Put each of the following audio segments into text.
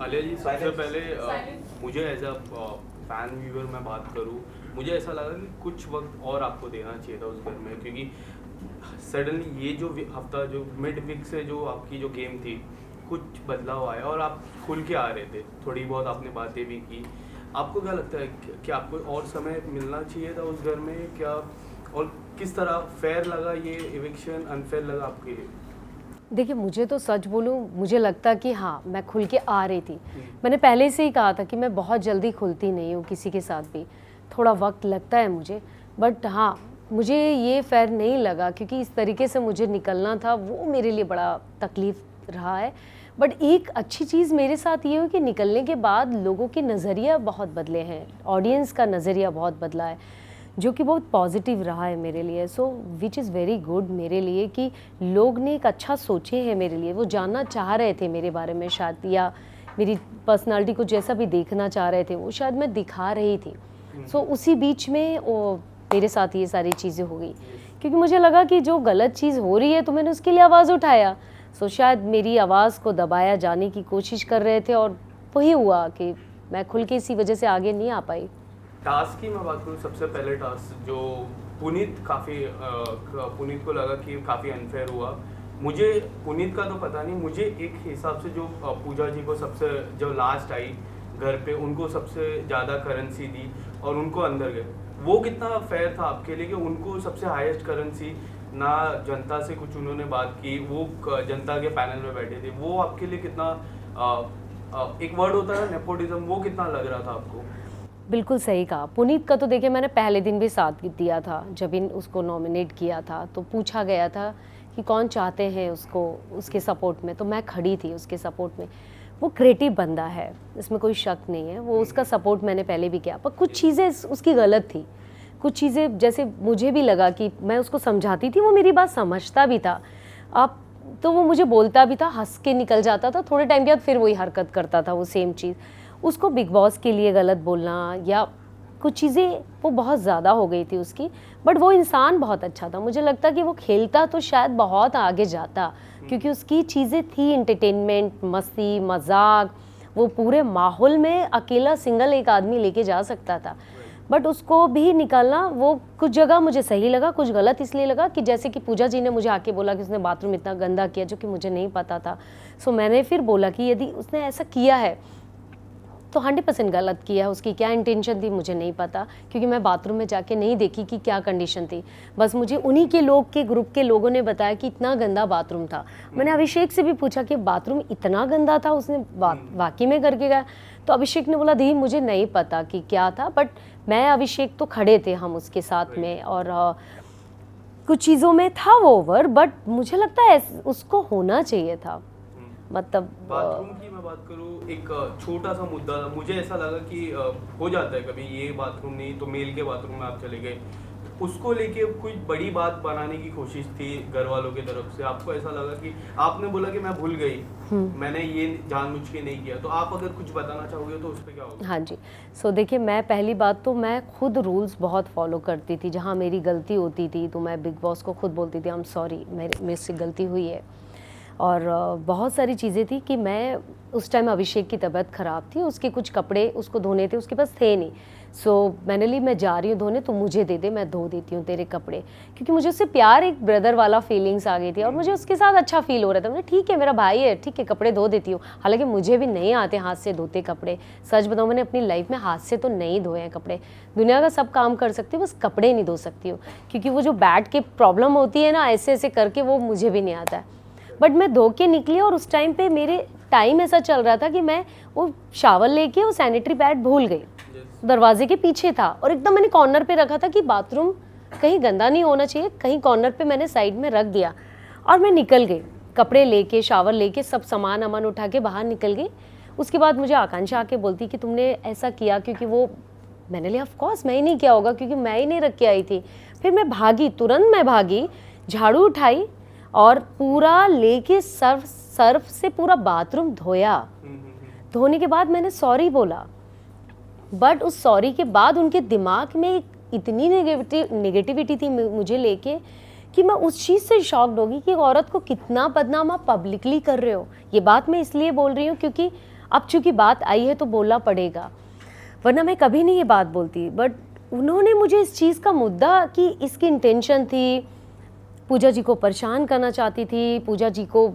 आलिया जी, सबसे पहले मुझे एज अ फैन व्यूअर मैं बात करूँ, मुझे ऐसा लगा कि कुछ वक्त और आपको देना चाहिए था उस घर में, क्योंकि सडनली ये जो हफ्ता जो मिड वीक से जो आपकी जो गेम थी, कुछ बदलाव आया और आप खुल के आ रहे थे, थोड़ी बहुत आपने बातें भी की। आपको क्या लगता है कि आपको और समय मिलना चाहिए था उस घर में क्या? और किस तरह फेयर लगा ये इविक्शन, अनफेयर लगा आपके लिए? देखिए, मुझे तो सच बोलूँ, मुझे लगता कि हाँ, मैं खुल के आ रही थी। मैंने पहले से ही कहा था कि मैं बहुत जल्दी खुलती नहीं हूँ किसी के साथ भी, थोड़ा वक्त लगता है मुझे। बट हाँ, मुझे ये फ़ेयर नहीं लगा क्योंकि इस तरीके से मुझे निकलना था, वो मेरे लिए बड़ा तकलीफ़ रहा है। बट एक अच्छी चीज़ मेरे साथ ये हुई कि निकलने के बाद लोगों के नज़रिया बहुत बदले हैं, ऑडियंस का नज़रिया बहुत बदला है, जो कि बहुत पॉजिटिव रहा है मेरे लिए। सो विच इज़ वेरी गुड मेरे लिए कि लोग ने एक अच्छा सोचे हैं मेरे लिए, वो जानना चाह रहे थे मेरे बारे में शायद, या मेरी पर्सनालिटी को जैसा भी देखना चाह रहे थे वो शायद मैं दिखा रही थी। सो उसी बीच में वो मेरे साथ ये सारी चीज़ें हो गई, क्योंकि मुझे लगा कि जो गलत चीज़ हो रही है तो मैंने उसके लिए आवाज़ उठाया। सो शायद मेरी आवाज़ को दबाया जाने की कोशिश कर रहे थे और वही हुआ कि मैं खुल के इसी वजह से आगे नहीं आ पाई। टास्क की मैं बात करूँ, सबसे पहले टास्क जो पुनीत पुनीत को लगा कि काफ़ी अनफेयर हुआ। मुझे पुनीत का तो पता नहीं, मुझे एक हिसाब से जो पूजा जी को सबसे जो लास्ट आई घर पे, उनको सबसे ज़्यादा करेंसी दी और उनको अंदर गए, वो कितना फेयर था आपके लिए कि उनको सबसे हाईएस्ट करेंसी, ना जनता से कुछ उन्होंने बात की, वो जनता के पैनल में बैठे थे, वो आपके लिए कितना एक वर्ड होता है नेपोटिज्म, वो कितना लग रहा था आपको? बिल्कुल सही कहा। पुनीत का तो देखिए मैंने पहले दिन भी साथ दिया था, जब उसको नॉमिनेट किया था तो पूछा गया था कि कौन चाहते हैं उसको उसके सपोर्ट में, तो मैं खड़ी थी उसके सपोर्ट में। वो क्रिएटिव बंदा है, इसमें कोई शक नहीं है, वो उसका सपोर्ट मैंने पहले भी किया, पर कुछ चीज़ें उसकी गलत थी। कुछ चीज़ें जैसे मुझे भी लगा कि मैं उसको समझाती थी, वो मेरी बात समझता भी था। अब तो वो मुझे बोलता भी था, हँस के निकल जाता था, थोड़े टाइम के बाद फिर वही हरकत करता था, वो सेम चीज़। उसको बिग बॉस के लिए गलत बोलना या कुछ चीज़ें वो बहुत ज़्यादा हो गई थी उसकी। बट वो इंसान बहुत अच्छा था, मुझे लगता कि वो खेलता तो शायद बहुत आगे जाता, क्योंकि उसकी चीज़ें थी एंटरटेनमेंट, मस्ती, मजाक, वो पूरे माहौल में अकेला सिंगल एक आदमी लेके जा सकता था। बट उसको भी निकालना, वो कुछ जगह मुझे सही लगा, कुछ गलत इसलिए लगा कि जैसे कि पूजा जी ने मुझे आके बोला कि उसने बाथरूम इतना गंदा किया, जो कि मुझे नहीं पता था। सो मैंने फिर बोला कि यदि उसने ऐसा किया है तो 100% गलत किया है, उसकी क्या इंटेंशन थी मुझे नहीं पता, क्योंकि मैं बाथरूम में जाके नहीं देखी कि क्या कंडीशन थी। बस मुझे उन्हीं के लोग के ग्रुप के लोगों ने बताया कि इतना गंदा बाथरूम था। मैंने अभिषेक से भी पूछा कि बाथरूम इतना गंदा था, उसने वाकई में करके गया? तो अभिषेक ने बोला दी मुझे नहीं पता कि क्या था, बट मैं अभिषेक तो खड़े थे हम उसके साथ में, और कुछ चीज़ों में था वो ओवर, बट मुझे लगता है उसको होना चाहिए था। मतलब बाथरूम की मैं बात करूँ, एक छोटा सा मुद्दा था, मुझे ऐसा लगा कि हो जाता है कभी, ये बाथरूम नहीं तो मेल के बाथरूम में आप चले गए, उसको लेके कोई बड़ी बात बनाने की कोशिश थी घर वालों की तरफ से। आपको ऐसा लगा कि आपने बोला कि मैं भूल गई, मैंने ये जानबूझ के नहीं किया, तो आप अगर कुछ बताना चाहोगे तो उस पर क्या होगा? हाँ जी। सो देखिए, मैं पहली बात तो मैं खुद रूल्स बहुत फॉलो करती थी। जहाँ मेरी गलती होती थी तो मैं बिग बॉस को खुद बोलती थी, आई एम सॉरी, मेरे से गलती हुई है। और बहुत सारी चीज़ें थी कि मैं उस टाइम अभिषेक की तबीयत ख़राब थी, उसके कुछ कपड़े उसको धोने थे, उसके पास थे नहीं। सो मैंने ली, मैं जा रही हूँ धोने, तो मुझे दे दे, मैं धो देती हूँ तेरे कपड़े, क्योंकि मुझे उससे प्यार, एक ब्रदर वाला फीलिंग्स आ गई थी और मुझे उसके साथ अच्छा फील हो रहा था। मैंने ठीक है, मेरा भाई है, ठीक है, कपड़े धो देती हूँ। हालांकि मुझे भी नहीं आते हाथ से धोते कपड़े, सच बताऊँ मैंने अपनी लाइफ में हाथ से तो नहीं धोए हैं कपड़े। दुनिया का सब काम कर सकती हूँ, बस कपड़े नहीं धो सकती हूँ, क्योंकि वो जो बैठ के प्रॉब्लम होती है ना, ऐसे ऐसे करके, वो मुझे भी नहीं आता है। बट मैं धो के निकली और उस टाइम पे मेरे टाइम ऐसा चल रहा था कि मैं वो शावर लेके वो सैनिटरी पैड भूल गई, दरवाजे के पीछे था और एकदम मैंने कॉर्नर पे रखा था कि बाथरूम कहीं गंदा नहीं होना चाहिए, कहीं कॉर्नर पे मैंने साइड में रख दिया और मैं निकल गई, कपड़े लेके, शावर लेके, सब सामान अमान उठा के बाहर निकल गई। उसके बाद मुझे आकांक्षा आके बोलती कि तुमने ऐसा किया, क्योंकि वो, मैंने लिया ऑफकोर्स मैं ही नहीं किया होगा, क्योंकि मैं ही नहीं रख के आई थी। फिर मैं भागी, तुरंत मैं भागी, झाड़ू उठाई और पूरा लेके सर्फ से पूरा बाथरूम धोया। धोने के बाद मैंने सॉरी बोला, बट उस सॉरी के बाद उनके दिमाग में एक इतनी नेगेटिविटी थी मुझे लेके कि मैं उस चीज़ से शॉक्ड होगी कि एक औरत को कितना बदनाम आप पब्लिकली कर रहे हो। ये बात मैं इसलिए बोल रही हूँ क्योंकि अब चूंकि बात आई है तो बोलना पड़ेगा, वरना मैं कभी नहीं ये बात बोलती। बट उन्होंने मुझे इस चीज़ का मुद्दा कि इसकी इंटेंशन थी, पूजा जी को परेशान करना चाहती थी, पूजा जी को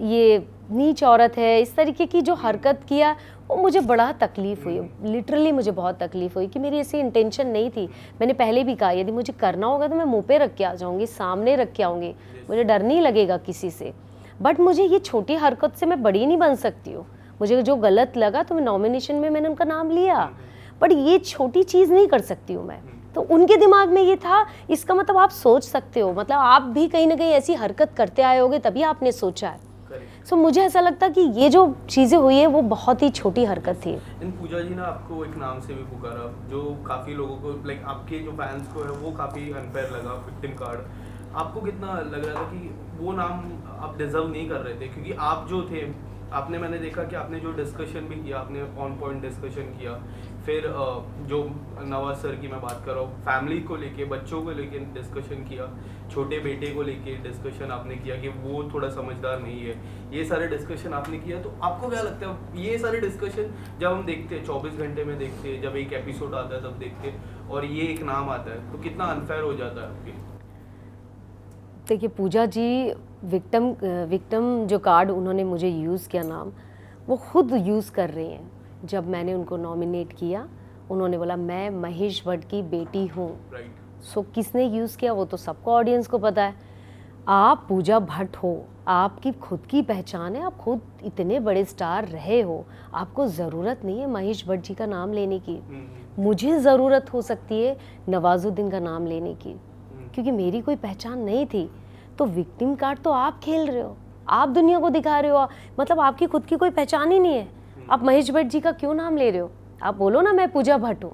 ये नीच औरत है, इस तरीके की जो हरकत किया, वो मुझे बड़ा तकलीफ़ हुई। लिटरली मुझे बहुत तकलीफ़ हुई कि मेरी ऐसी इंटेंशन नहीं थी। मैंने पहले भी कहा यदि मुझे करना होगा तो मैं मुंह पे रख के आ जाऊँगी, सामने रख के आऊँगी, मुझे डर नहीं लगेगा किसी से। बट मुझे ये छोटी हरकत से मैं बड़ी नहीं बन सकती हूँ। मुझे जो गलत लगा तो मैं नॉमिनेशन में मैंने उनका नाम लिया, बट ये छोटी चीज़ नहीं कर सकती हूँ मैं। तो उनके दिमाग में ये था, इसका मतलब आप सोच सकते हो, मतलब आप भी कहीं ना कहीं ऐसी हरकत करते आए होगे तभी आपने सोचा है। सो मुझे ऐसा लगता कि ये जो चीज़ें हुई है वो बहुत ही छोटी हरकत थी। इन पूजा जी ने आपको एक नाम से भी पुकारा जो काफ़ी लोगों को, लाइक आपके जो फैंस को है वो काफ़ी अनफेयर लगा, विक्टिम कार्ड। आपको कितना लग रहा था कि वो नाम आप डिजर्व नहीं कर रहे थे? क्योंकि आप जो थे, आपने, मैंने देखा कि आपने जो डिस्कशन भी किया, आपने ऑन पॉइंट डिस्कशन किया। फिर जो नवाज सर की मैं बात कर रहा हूँ, फैमिली को लेके, बच्चों को लेके डिस्कशन किया, छोटे बेटे को लेके डिस्कशन आपने किया कि वो थोड़ा समझदार नहीं है, ये सारे डिस्कशन आपने किया। तो आपको क्या लगता है ये सारे डिस्कशन जब हम देखते हैं 24 घंटे में देखते हैं, जब एक एपिसोड आता है तब देखते हैं, और ये एक नाम आता है, तो कितना अनफेयर हो जाता है आपके? देखिए पूजा जी विक्टिम जो कार्ड उन्होंने मुझे यूज़ किया नाम, वो खुद यूज़ कर रही हैं। जब मैंने उनको नॉमिनेट किया उन्होंने बोला मैं महेश भट्ट की बेटी हूँ। सो किसने यूज़ किया वो तो सबको, ऑडियंस को पता है। आप पूजा भट्ट हो, आपकी खुद की पहचान है, आप खुद इतने बड़े स्टार रहे हो, आपको ज़रूरत नहीं है महेश भट्ट जी का नाम लेने की। मुझे ज़रूरत हो सकती है नवाजुद्दीन का नाम लेने की, क्योंकि मेरी कोई पहचान नहीं थी। तो विक्टिम कार्ड तो आप खेल रहे हो, आप दुनिया को दिखा रहे हो, मतलब आपकी खुद की कोई पहचान ही नहीं है। आप महेश भट्ट जी का क्यों नाम ले रहे हो? आप बोलो ना मैं पूजा भट्ट हूँ,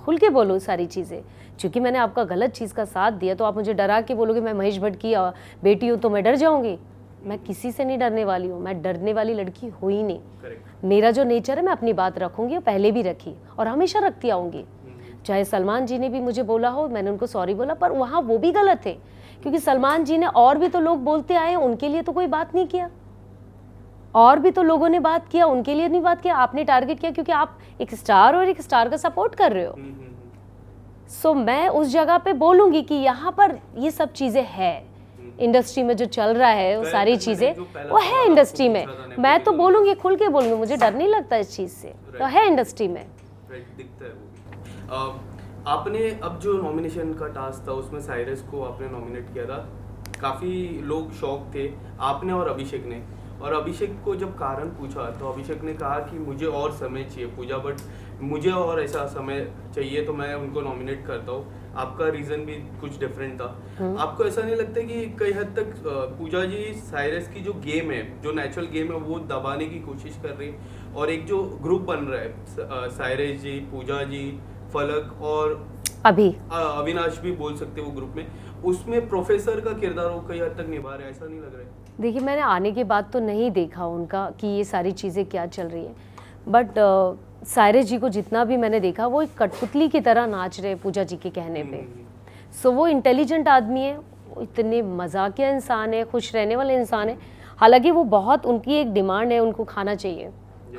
खुल के बोलो सारी चीज़ें। क्योंकि मैंने आपका गलत चीज़ का साथ दिया तो आप मुझे डरा के बोलोगे मैं महेश भट्ट की बेटी हूँ तो मैं डर जाऊँगी। मैं किसी से नहीं डरने वाली हूँ, मैं डरने वाली लड़की हुई ही नहीं। मेरा जो नेचर है मैं अपनी बात रखूँगी, और पहले भी रखी और हमेशा रखती आऊँगी। चाहे सलमान जी ने भी मुझे बोला हो, मैंने उनको सॉरी बोला, पर वहाँ वो भी गलत थे, क्योंकि सलमान जी ने और भी तो लोग बोलते आए, उनके लिए तो कोई बात नहीं किया। और भी तो लोगों ने बात किया, उनके लिए नहीं बात किया। आपने टारगेट किया क्योंकि आप एक स्टार और एक स्टार का सपोर्ट कर रहे हो। सो मैं उस जगह पे बोलूँगी कि यहाँ पर ये सब चीज़ें हैं, इंडस्ट्री में जो चल रहा है वो सारी चीज़ें वो है इंडस्ट्री में। मैं तो बोलूँगी, खुल के बोलूँगी, मुझे डर नहीं लगता इस चीज़ से, तो है इंडस्ट्री में। दिखता है वो। आपने अब जो नॉमिनेशन का टास्क था उसमें साइरस को आपने नॉमिनेट किया था, काफ़ी लोग शॉक थे, आपने और अभिषेक ने। और अभिषेक को जब कारण पूछा तो अभिषेक ने कहा कि मुझे और समय चाहिए पूजा, बट मुझे और ऐसा समय चाहिए तो मैं उनको नॉमिनेट करता हूँ। आपका रीज़न भी कुछ डिफरेंट था। आपको ऐसा नहीं लगता कि कई हद तक पूजा जी साइरस की जो गेम है, जो नेचुरल गेम है, वो दबाने की कोशिश कर रही है? और एक जो ग्रुप बन रहा है, साइरस जी, पूजा जी, फलक और अविनाश भी बोल सकते वो ग्रुप में, उसमें प्रोफेसर का किरदार वो कई हद तक निभा रहे हैं, ऐसा नहीं लग रहा है? देखिए मैंने आने के बाद तो नहीं देखा उनका कि ये सारी चीज़ें क्या चल रही है, बट साइरस जी को जितना भी मैंने देखा वो एक कठपुतली की तरह नाच रहे पूजा जी के कहने पे। सो वो इंटेलिजेंट आदमी है, वो इतने मजाकिया इंसान है, खुश रहने वाले इंसान है। हालांकि वो बहुत, उनकी एक डिमांड है, उनको खाना चाहिए।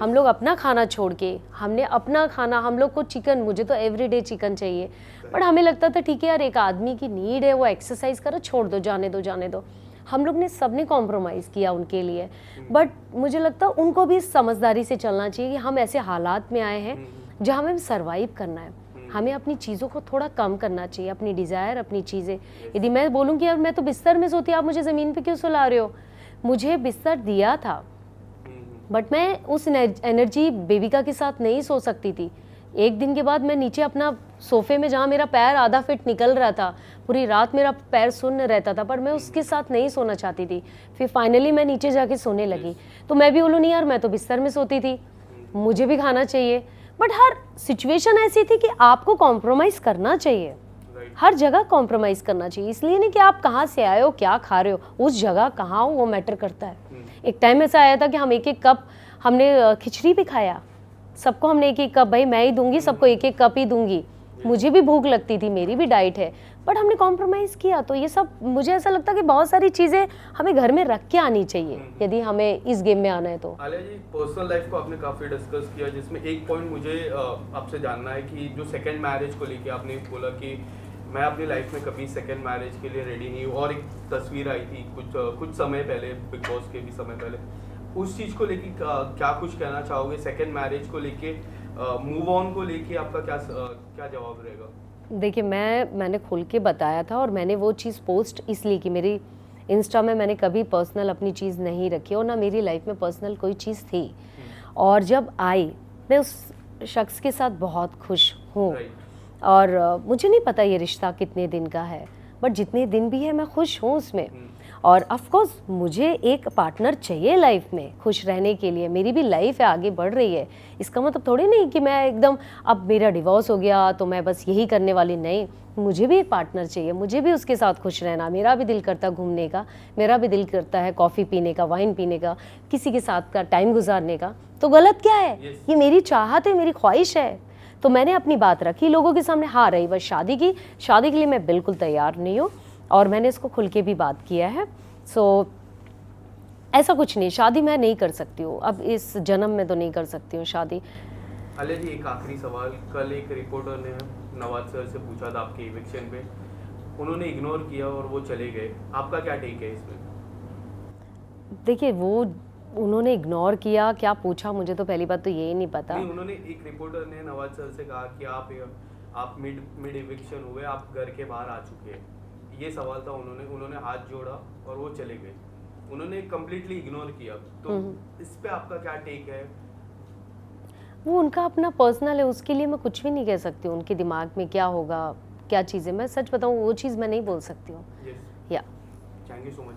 हम लोग अपना खाना छोड़ के, हमने अपना खाना, हम लोग को चिकन, मुझे तो एवरीडे चिकन चाहिए, बट हमें लगता था ठीक है यार एक आदमी की नीड है, वो एक्सरसाइज करो, छोड़ दो, जाने दो जाने दो। हम लोग ने सबने कॉम्प्रोमाइज़ किया उनके लिए, बट मुझे लगता है उनको भी समझदारी से चलना चाहिए कि हम ऐसे हालात में आए हैं जहाँ हमें सर्वाइव करना है, हमें अपनी चीज़ों को थोड़ा कम करना चाहिए, अपनी डिज़ायर, अपनी चीज़ें। यदि मैं बोलूँ कि यार मैं तो बिस्तर में सोती, आप मुझे ज़मीन पे क्यों सुला रहे हो? मुझे बिस्तर दिया था, बट मैं उस एनर्जी बेबिका के साथ नहीं सो सकती थी। एक दिन के बाद मैं नीचे अपना सोफे में, जहाँ मेरा पैर आधा फिट निकल रहा था, पूरी रात मेरा पैर सुन्न रहता था, पर मैं उसके साथ नहीं सोना चाहती थी। फिर फाइनली मैं नीचे जाके सोने लगी। तो मैं भी बोलूँ नहीं यार मैं तो बिस्तर में सोती थी, मुझे भी खाना चाहिए, बट हर सिचुएशन ऐसी थी कि आपको कॉम्प्रोमाइज़ करना चाहिए, हर जगह कॉम्प्रोमाइज़ करना चाहिए। इसलिए नहीं कि आप कहाँ से आए हो, क्या खा रहे हो, उस जगह कहाँ हो वो मैटर करता है। एक टाइम ऐसा आया था कि हम एक एक कप, हमने खिचड़ी भी खाया, सबको हमने एक एक कप, भाई मैं ही दूंगी सबको, एक एक कप ही दूंगी, मुझे भी भूख लगती थी, मेरी भी डाइट है, बट हमने कॉम्प्रोमाइज़ किया। तो ये सब मुझे ऐसा लगता है कि बहुत सारी चीज़ें हमें घर में रख के आनी चाहिए यदि हमें इस गेम में आना है तो। आलिया जी, पर्सनल लाइफ को आपने काफ़ी डिस्कस किया, जिसमें एक पॉइंट मुझे आपसे जानना है कि जो सेकंड मैरिज को लेके आपने बोला कि मैं अपनी लाइफ में कभी सेकंड मैरिज के लिए रेडी नहीं हूँ, और एक तस्वीर आई थी कुछ समय पहले, बिग बॉस के भी समय पहले, उस चीज़ को लेके क्या कुछ कहना चाहोगे? सेकंड मैरिज को लेके, मूव ऑन को लेके आपका क्या जवाब रहेगा? देखिए, मैंने खुल के बताया था, और मैंने वो चीज़ पोस्ट इसलिए कि मेरी इंस्टा में मैंने कभी पर्सनल अपनी चीज़ नहीं रखी, और ना मेरी लाइफ में पर्सनल कोई चीज़ थी। और जब आई, मैं उस शख्स के साथ बहुत खुश हूँ, और मुझे नहीं पता ये रिश्ता कितने दिन का है, बट जितने दिन भी है मैं खुश हूँ उसमें। और ऑफ कोर्स मुझे एक पार्टनर चाहिए लाइफ में खुश रहने के लिए, मेरी भी लाइफ है, आगे बढ़ रही है। इसका मतलब थोड़ी नहीं कि मैं एकदम अब मेरा डिवोर्स हो गया तो मैं बस यही करने वाली, नहीं, मुझे भी एक पार्टनर चाहिए, मुझे भी उसके साथ खुश रहना। मेरा भी दिल करता है घूमने का, मेरा भी दिल करता है कॉफ़ी पीने का, वाइन पीने का, किसी के साथ का टाइम गुजारने का। तो गलत क्या है? ये मेरी चाहत है, मेरी ख्वाहिश है। तो मैंने अपनी बात रखी लोगों के सामने। हाँ, रही बस शादी की, शादी के लिए मैं बिल्कुल तैयार नहीं हूँ, और मैंने इसको खुल के भी बात किया है। सो ऐसा कुछ नहीं, शादी मैं नहीं कर सकती हूँ, अब इस जन्म में तो नहीं कर सकती हूँ शादी। आलिया जी, एक आखिरी सवाल। कल एक रिपोर्टर ने नवाज सर से पूछा था आपके इविक्शन पे, उन्होंने इग्नोर किया और वो चले गए, आपका क्या टेक है इसमें? देखिए, वो उन्होंने इग्नोर किया, क्या पूछा मुझे तो पहली बात तो यही नहीं पता। नहीं, उन्होंने, एक रिपोर्टर ने नवाज सर से कहा कि आप मिड इविक्शन हुए, आप घर के बाहर आ चुके हैं, ये सवाल था। उन्होंने हाथ जोड़ा और वो चले गए, उन्होंने कम्प्लीटली इग्नोर किया। तो इस पे आपका क्या टेक है? वो उनका अपना पर्सनल है, उसके लिए मैं कुछ भी नहीं कह सकती हूँ। उनके दिमाग में क्या होगा, क्या चीज़ें, मैं सच बताऊँ वो चीज़ मैं नहीं बोल सकती हूँ। यस, या थैंक यू सो मच।